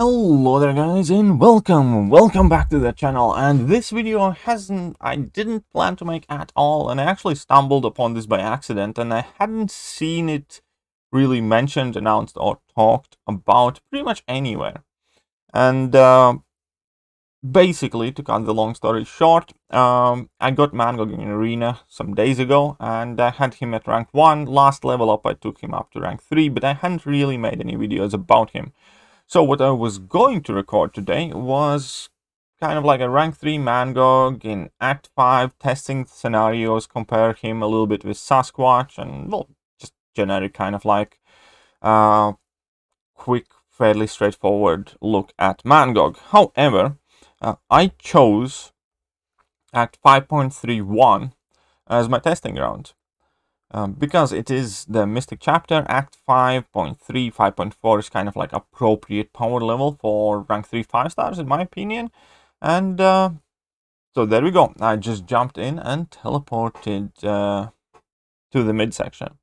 Hello there guys, and welcome back to the channel. And this video I didn't plan to make at all, and I actually stumbled upon this by accident, and I hadn't seen it really mentioned, announced, or talked about pretty much anywhere. And basically, to cut the long story short, I got MCOC in Arena some days ago, and I had him at rank 1. Last level up I took him up to rank 3, but I hadn't really made any videos about him. So what I was going to record today was kind of like a rank 3 MCOC in Act 5, testing scenarios, compare him a little bit with Sasquatch, and, well, just generic kind of like quick, fairly straightforward look at MCOC. However, I chose Act 5.31 as my testing ground. Because it is the Mystic chapter, Act 5.3, 5.4 is kind of like appropriate power level for rank 3 5 stars in my opinion. And so there we go. I just jumped in and teleported to the midsection.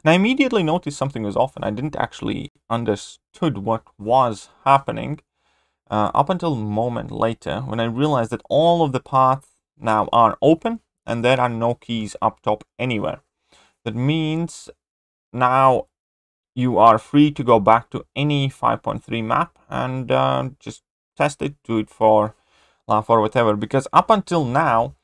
And I immediately noticed something was off, and I didn't actually understood what was happening up until a moment later when I realized that all of the paths now are open and there are no keys up top anywhere. That means now you are free to go back to any 5.3 map and just test it, do it for whatever. Because up until now,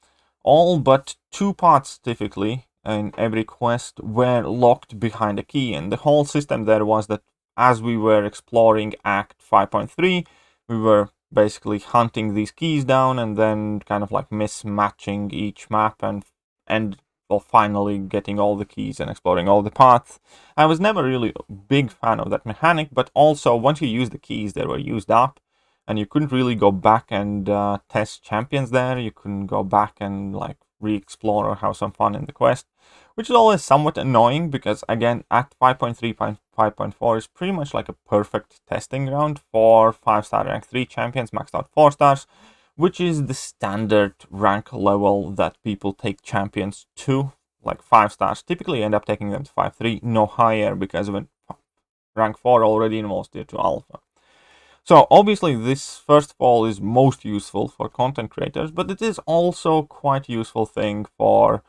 all but 2 paths typically in every quest were locked behind a key. And the whole system there was that as we were exploring Act 5.3, we were basically hunting these keys down and then kind of like mismatching each map and finally getting all the keys and exploring all the paths. I was never really a big fan of that mechanic, but also once you use the keys, they were used up and you couldn't really go back and test champions there. You couldn't go back and like re-explore or have some fun in the quest, which is always somewhat annoying because, again, Act 5.3, 5.4 is pretty much like a perfect testing ground for 5-star rank 3 champions, maxed out 4 stars, which is the standard rank level that people take champions to, like 5 stars. Typically end up taking them to 5-3, no higher, because when rank 4 already involves tier 2 alpha. So obviously this first of all is most useful for content creators, but it is also quite a useful thing for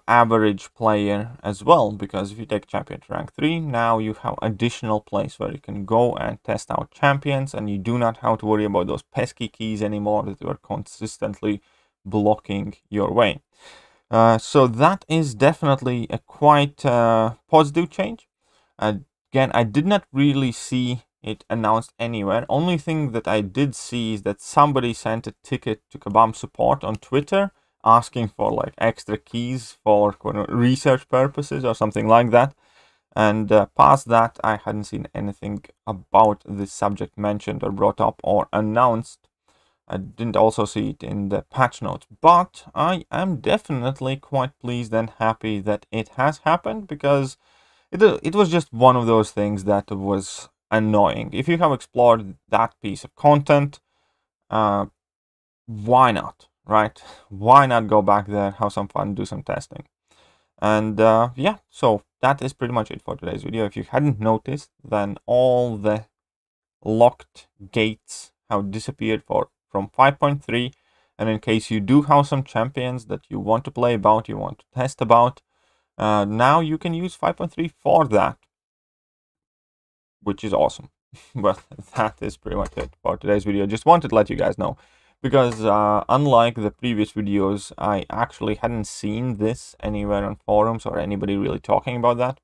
average player as well, because if you take champion to rank 3, now you have additional place where you can go and test out champions, and you do not have to worry about those pesky keys anymore that are consistently blocking your way. So that is definitely a quite positive change. Again, I did not really see it announced anywhere. Only thing that I did see is that somebody sent a ticket to Kabam support on Twitter asking for like extra keys for research purposes or something like that. And past that, I hadn't seen anything about this subject mentioned or brought up or announced. I didn't also see it in the patch notes, but I am definitely quite pleased and happy that it has happened, because it was just one of those things that was annoying. If you have explored that piece of content, why not? Right? Why not go back there, have some fun, do some testing? And yeah, so that is pretty much it for today's video. If you hadn't noticed, then all the locked gates have disappeared from 5.3. And in case you do have some champions that you want to play about, you want to test about, now you can use 5.3 for that, which is awesome. Well, that is pretty much it for today's video. Just wanted to let you guys know, because unlike the previous videos, I actually hadn't seen this anywhere on forums or anybody really talking about that.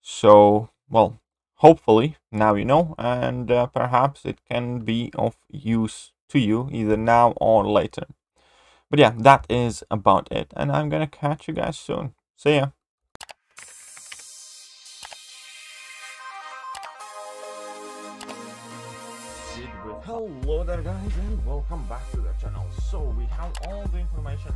So, well, hopefully now you know, and perhaps it can be of use to you either now or later. But yeah, that is about it, and I'm gonna catch you guys soon. See ya. Hello there guys, and welcome back to the channel. So we have all the information